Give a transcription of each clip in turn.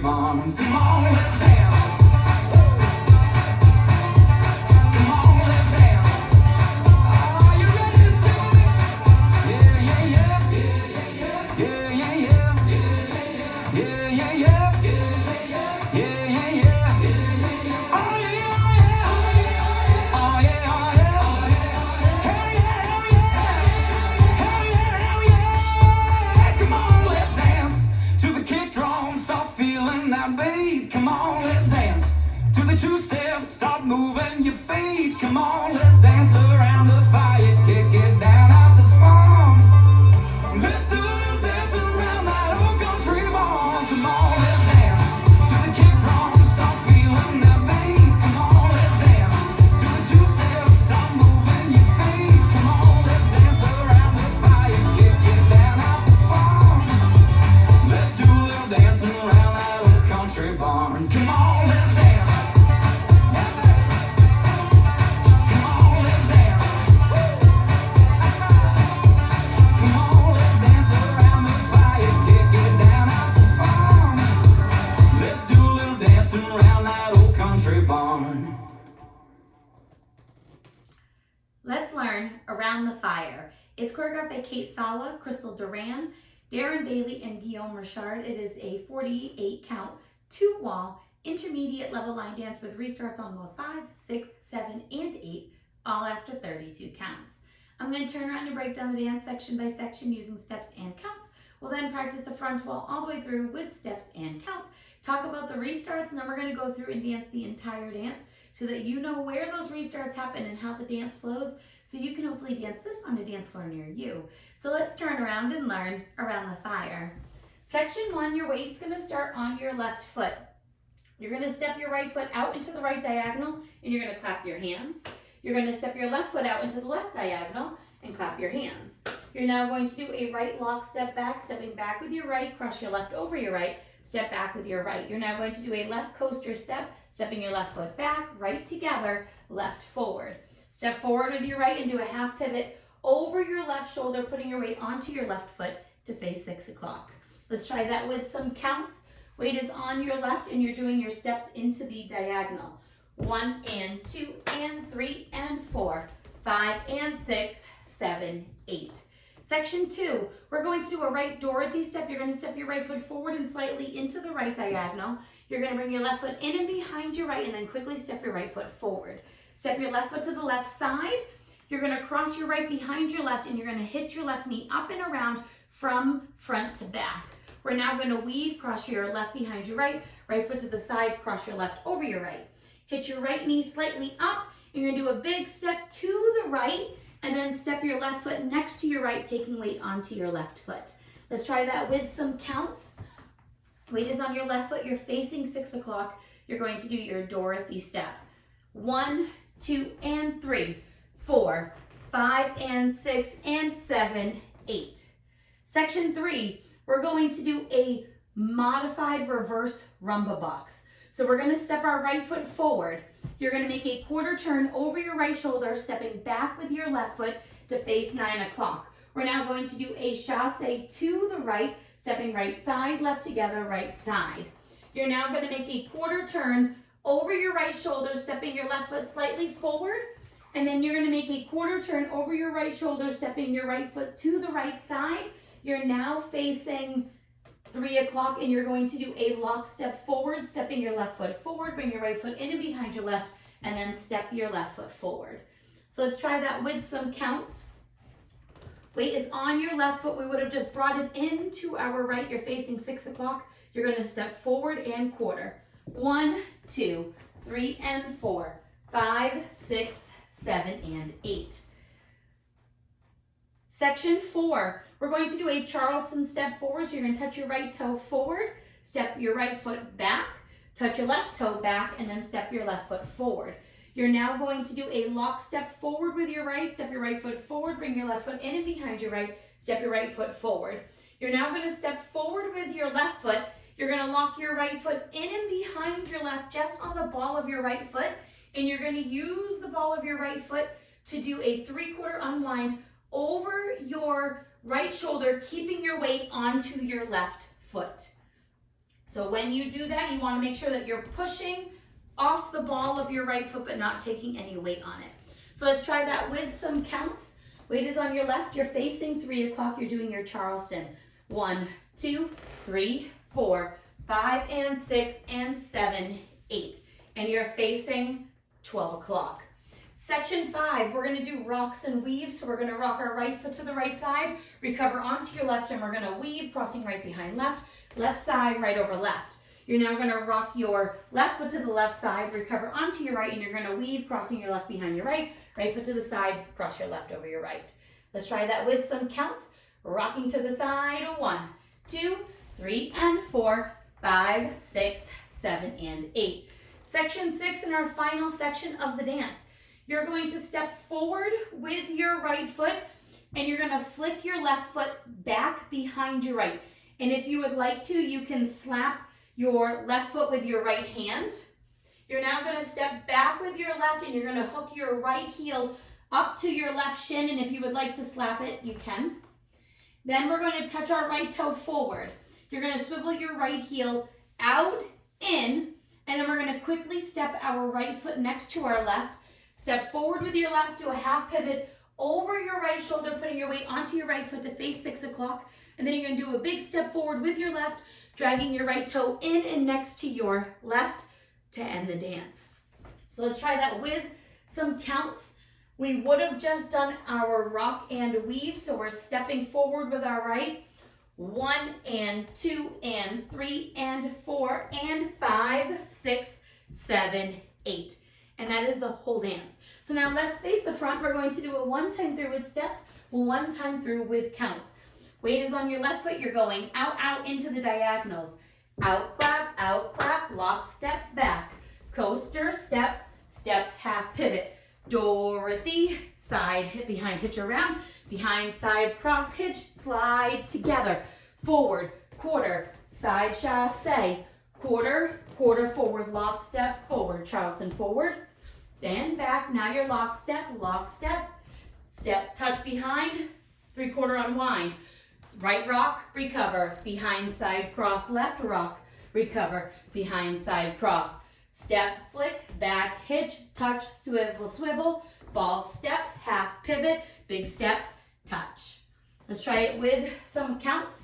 barn. Come on, let's dance. Come on, let's dance. Are you ready to sing me? Yeah, yeah, yeah. Yeah, yeah, yeah. Yeah, yeah, yeah. Yeah, yeah, yeah. Oh, yeah, oh, yeah. Oh, yeah, oh, yeah. Hell yeah, hell yeah. Hell yeah, hell yeah. Come on, let's dance to the kick drum. Start feeling that beat. Come on, let's dance to the two-step. Start moving your feet. Come on, let's dance around the fire. Kick it down out the farm. Let's do a little dancing around that old country barn. Come on, let's dance to the kick drum. Start feeling that beat. Come on, let's dance to the two-step. Start moving your feet. Come on, let's dance around the fire. Kick it down out the farm. Let's do a little dancing around that old country barn. Come on, let's dance. Come on, let's dance. Come on, let's dance around the fire. Kick it down out the farm. Let's do a little dancing around that old country barn. Let's learn Around the Fire. It's choreographed by Sala, Chrystel, Durand, Darren Bailey, and Guillaume Richard. It is a 48 count, 2-wall, intermediate level line dance with restarts on walls 5, 6, 7, and 8, all after 32 counts. I'm going to turn around and break down the dance section by section using steps and counts. We'll then practice the front wall all the way through with steps and counts. Talk about the restarts, and then we're going to go through and dance the entire dance so that you know where those restarts happen and how the dance flows, so you can hopefully dance this on a dance floor near you. So let's turn around and learn Around the Fire. Section 1, your weight's going to start on your left foot. You're going to step your right foot out into the right diagonal, and you're going to clap your hands. You're going to step your left foot out into the left diagonal and clap your hands. You're now going to do a right lock step back, stepping back with your right, cross your left over your right, step back with your right. You're now going to do a left coaster step, stepping your left foot back, right together, left forward. Step forward with your right and do a half pivot over your left shoulder, putting your weight onto your left foot to face 6 o'clock. Let's try that with some counts. Weight is on your left and you're doing your steps into the diagonal. 1 and 2 and 3 and 4, 5 and 6, 7, 8. Section 2, we're going to do a right Dorothy step. You're going to step your right foot forward and slightly into the right diagonal. You're going to bring your left foot in and behind your right and then quickly step your right foot forward. Step your left foot to the left side. You're going to cross your right behind your left and you're going to hit your left knee up and around from front to back. We're now going to weave, cross your left behind your right, right foot to the side, cross your left over your right. Hit your right knee slightly up, and you're going to do a big step to the right, and then step your left foot next to your right, taking weight onto your left foot. Let's try that with some counts. Weight is on your left foot, you're facing 6 o'clock. You're going to do your Dorothy step. 1, 2, and 3, 4, 5, and 6, and 7, 8. Section 3, we're going to do a modified reverse rumba box. So we're going to step our right foot forward. You're going to make a quarter turn over your right shoulder, stepping back with your left foot to face 9 o'clock. We're now going to do a chassé to the right, stepping right side, left together, right side. You're now going to make a quarter turn over your right shoulder, stepping your left foot slightly forward, and then you're going to make a quarter turn over your right shoulder, stepping your right foot to the right side. You're now facing 3 o'clock, and you're going to do a lock step forward, stepping your left foot forward, bring your right foot in and behind your left, and then step your left foot forward. So let's try that with some counts. Weight is on your left foot. We would have just brought it into our right. You're facing 6 o'clock. You're going to step forward and quarter. 1, 2, 3, and 4, 5, 6, 7, and 8. Section 4, we're going to do a Charleston step forward. So you're going to touch your right toe forward, step your right foot back, touch your left toe back, and then step your left foot forward. You're now going to do a lock step forward with your right, step your right foot forward, bring your left foot in and behind your right, step your right foot forward. You're now going to step forward with your left foot. You're going to lock your right foot in and behind your left, just on the ball of your right foot, and you're going to use the ball of your right foot to do a 3/4 unwind over your right shoulder, keeping your weight onto your left foot. So when you do that, you want to make sure that you're pushing off the ball of your right foot but not taking any weight on it. So let's try that with some counts. Weight is on your left, you're facing 3 o'clock, you're doing your Charleston. 1, 2, 3, 4, 5, and 6, and 7, 8. And you're facing 12 o'clock. Section 5, we're going to do rocks and weaves. So we're going to rock our right foot to the right side, recover onto your left, and we're going to weave, crossing right behind left, left side, right over left. You're now going to rock your left foot to the left side, recover onto your right, and you're going to weave, crossing your left behind your right, right foot to the side, cross your left over your right. Let's try that with some counts. Rocking to the side, 1, 2, 3, and 4, 5, 6, 7, and 8. Section 6 in our final section of the dance. You're going to step forward with your right foot, and you're going to flick your left foot back behind your right. And if you would like to, you can slap your left foot with your right hand. You're now going to step back with your left, and you're going to hook your right heel up to your left shin, and if you would like to slap it, you can. Then we're going to touch our right toe forward. You're going to swivel your right heel out, in, and then we're going to quickly step our right foot next to our left. Step forward with your left, do a half pivot over your right shoulder, putting your weight onto your right foot to face 6 o'clock. And then you're going to do a big step forward with your left, dragging your right toe in and next to your left to end the dance. So let's try that with some counts. We would have just done our rock and weave, so we're stepping forward with our right. 1 and 2 and 3 and 4 and 5, 6, 7, 8. And that is the whole dance. So now let's face the front. We're going to do it 1 time through with steps, 1 time through with counts. Weight is on your left foot. You're going out, out into the diagonals. Out, clap, lock, step, back. Coaster, step, step, half pivot. Dorothy, side, hit behind, hitch around, behind, side, cross, hitch, slide together. Forward, quarter, side, chasse, quarter, quarter forward, lock, step, forward, Charleston forward, then back. Now you're lock, step, step, touch behind, 3/4 unwind. Right rock, recover, behind, side, cross, left rock, recover, behind, side, cross. Step, flick, back, hitch, touch, swivel, swivel, ball, step, half pivot, big step, touch. Let's try it with some counts.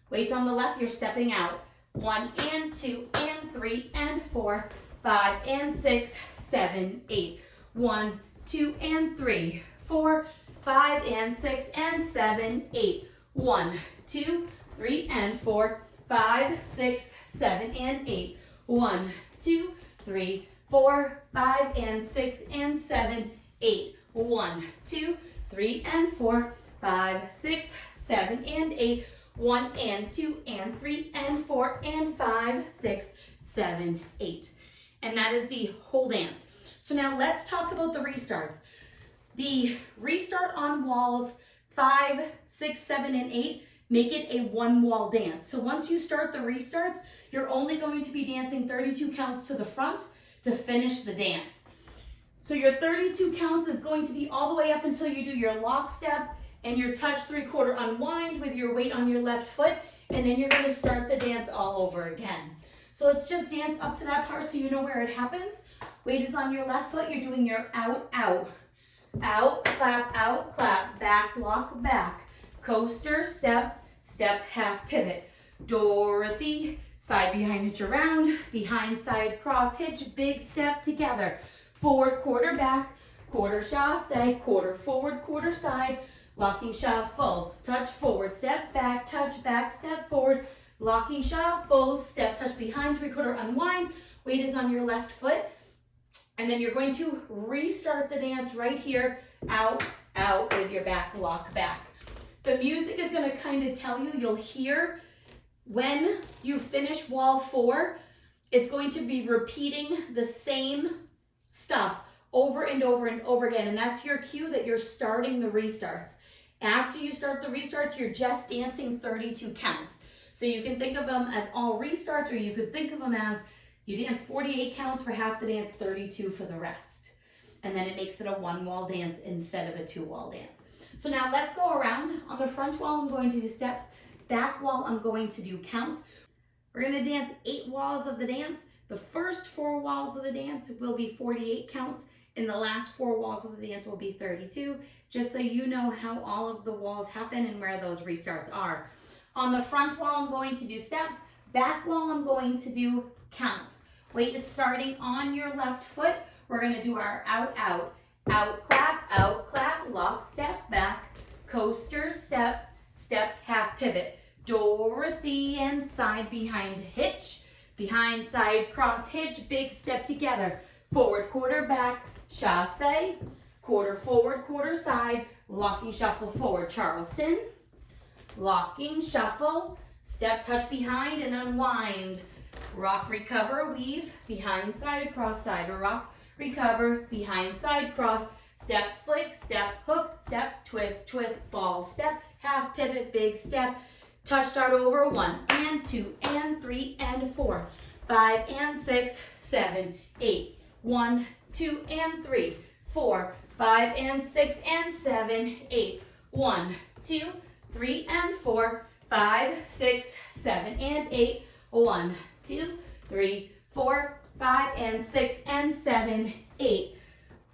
Weights on the left, you're stepping out. 1 and 2 and 3 and 4, 5 and 6, 7, 8. 1, 2 and 3, 4, 5 and 6 and 7, 8. 1, 2, 3 and 4, 5, 6, 7 and 8. 1, 2, 3, 4, 5 and 6 and 7, 8. 1, 2, 3 and 4, 5, 6, 7 and 8. 1 and 2 and 3 and 4 and 5, 6, 7, 8. And that is the whole dance. So now let's talk about the restarts. The restart on walls 5, 6, 7, and 8 make it a 1-wall dance. So once you start the restarts, you're only going to be dancing 32 counts to the front to finish the dance. So your 32 counts is going to be all the way up until you do your lock step and your touch 3/4 unwind with your weight on your left foot, and then you're going to start the dance all over again. So let's just dance up to that part so you know where it happens. Weight is on your left foot. You're doing your out, out. Out, clap, back, lock, back. Coaster, step, step, half pivot. Dorothy, side behind hitch around, behind side cross hitch, big step together. Forward, quarter back, quarter chasse, quarter forward, quarter side, locking shuffle, touch forward, step back, step forward, locking shuffle, step, touch behind, 3/4 unwind. Weight is on your left foot. And then you're going to restart the dance right here, out, out with your back lock back. The music is going to kind of tell you, you'll hear when you finish wall 4, it's going to be repeating the same stuff over and over and over again. And that's your cue that you're starting the restarts. After you start the restarts, you're just dancing 32 counts. So you can think of them as all restarts, or you could think of them as you dance 48 counts for half the dance, 32 for the rest. And then it makes it a 1-wall dance instead of a 2-wall dance. So now let's go around. On the front wall, I'm going to do steps. Back wall, I'm going to do counts. We're going to dance 8 walls of the dance. The first 4 walls of the dance will be 48 counts, and the last 4 walls of the dance will be 32, just so you know how all of the walls happen and where those restarts are. On the front wall, I'm going to do steps. Back wall, I'm going to do counts. Weight is starting on your left foot. We're going to do our out, clap, lock, step, back, coaster, step, step, half pivot. Dorothy and side behind hitch, behind side cross hitch, big step together. Forward, quarter back, chasse, quarter forward, quarter side, locking shuffle forward, Charleston. Locking, shuffle, step, touch behind and unwind. Rock, recover, weave, behind side, cross side, rock, recover, behind side, cross, step, flick, step, hook, step, twist, twist, ball, step, half pivot, big step, touch, start over, 1 and 2 and 3 and 4, 5 and 6, 7, 8, 1, 2 and 3, 4, 5 and 6 and 7, 8, 1, 2, 3 and 4, 5, 6, 7 and 8, 1, 2, 3, 4, 5 and 6 and 7, 8,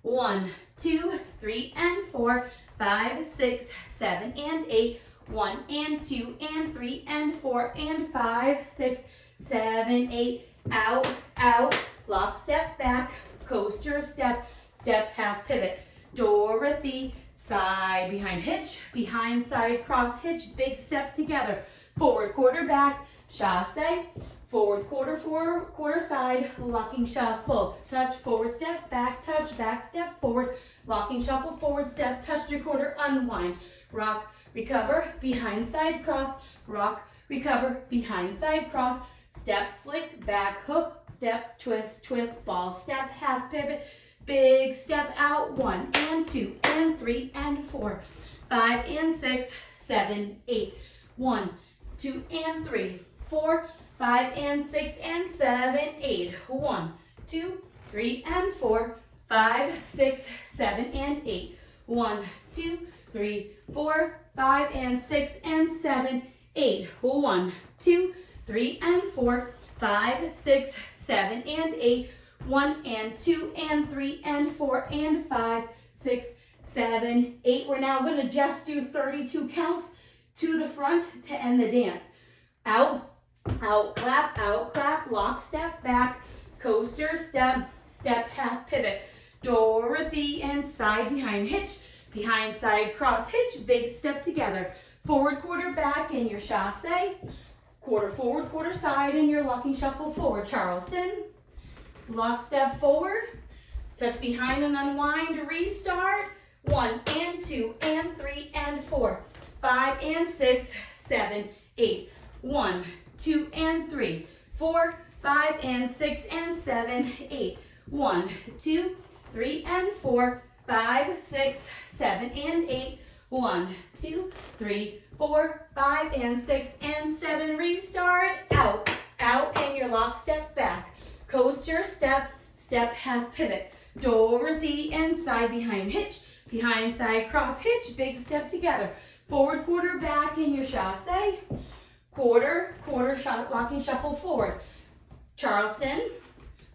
1, 2, 3 and 4, 5, 6, 7 and 8, 1 and 2 and 3 and 4 and 5, 6, 7, 8, out, lock, step, back, coaster, step, step, half pivot. Dorothy, side behind hitch, behind side cross hitch, big step together. Forward, quarter back, chasse, forward, quarter side, locking shuffle, touch, forward step, back touch, back step, forward, locking shuffle, forward step, touch 3/4, unwind, rock, recover, behind side cross, rock, recover, behind side cross, step, flick, back hook, step, twist, twist, ball, step, half pivot, big step out, 1 and 2 and 3 and 4, 5 and 6, 7, 8, 1, 2 and 3, 4, 5 and 6 and 7, 8, 1, 2, 3 and 4, 5, 6, 7 and 8, 1, 2, 3, 4, 5 and 6 and 7, 8, 1, 2, 3 and 4, 5, 6, 7 and 8, 1 and 2 and 3 and 4 and 5, 6, 7, 8. We're now going to just do 32 counts to the front to end the dance. Out, clap, lock, step, back, coaster, step, step, half pivot. Dorothy and side behind hitch, behind side cross hitch, big step together. Forward, quarter back in your chasse, quarter forward, quarter side in your locking shuffle forward, Charleston. Lock, step forward, touch behind and unwind, restart. 1 and 2 and 3 and 4, 5 and 6, 7, 8, 1, 2 and 3, 4, 5 and 6 and 7, 8, 1, 2, 3 and 4, 5, 6, 7 and 8, 1, 2, 3, 4, 5 and 6 and 7, restart, out, and your lock, step back, coaster, step, step, half pivot, Dorothy and side behind hitch, behind side cross hitch, big step together, forward, quarter back in your chasse, quarter, locking shuffle forward, Charleston,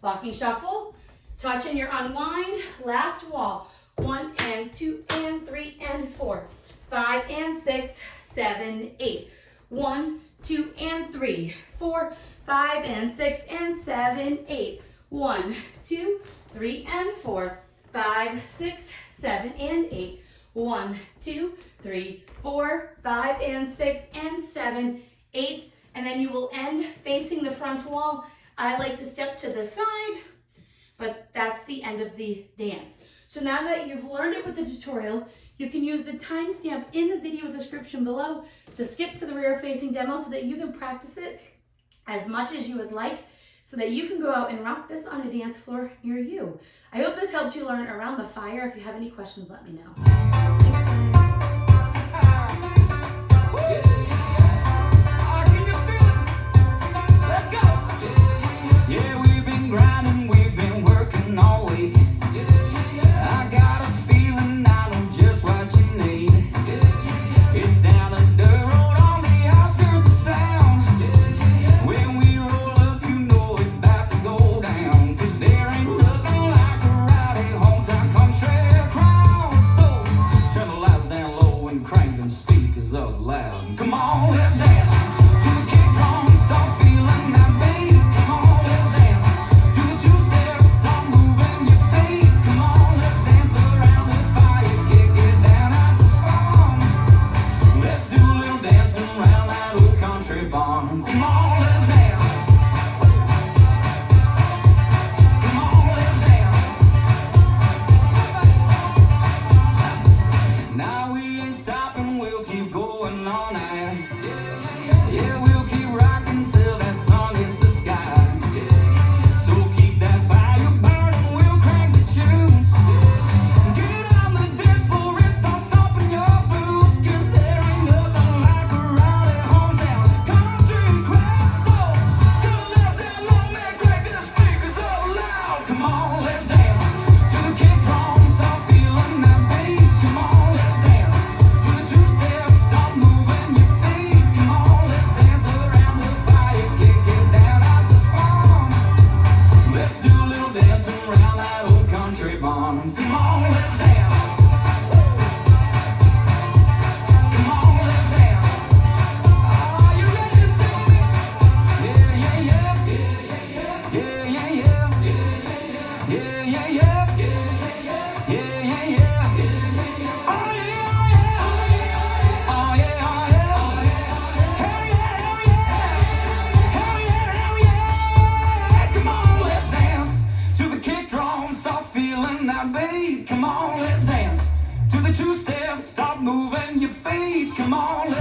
locking shuffle, touch in your unwind, last wall, 1 and 2 and 3 and 4, 5 and 6, 7, 8, 1, 2 and 3, 4, 5 and 6 and 7, 8, 1, 2, 3 and 4, 5, 6, 7 and 8, 1, 2, 3, 4, 5 and 6 and 7, 8, and then you will end facing the front wall. I like to step to the side, but that's the end of the dance. So now that you've learned it with the tutorial, you can use the timestamp in the video description below to skip to the rear facing demo so that you can practice it as much as you would like, so that you can go out and rock this on a dance floor near you. I hope this helped you learn around the fire. If you have any questions, let me know. Yeah, we've been grinding, we've been working all week. I got a feeling I know just what you need. It's down the dirt road on the outskirts of town. When we Come on, let's dance. Come on, let's dance. Are you ready to sing with me? Yeah, yeah, yeah. Yeah, yeah, yeah. Yeah, yeah, yeah. Yeah, yeah, yeah. Oh, yeah, oh, yeah. Oh, yeah, oh, yeah. Hell yeah, hell yeah. Hell yeah, hell yeah. Come on, let's dance to the kick drum. Start feeling that beat. Come on, let's dance to the two-step. Start moving your feet. Come on, let's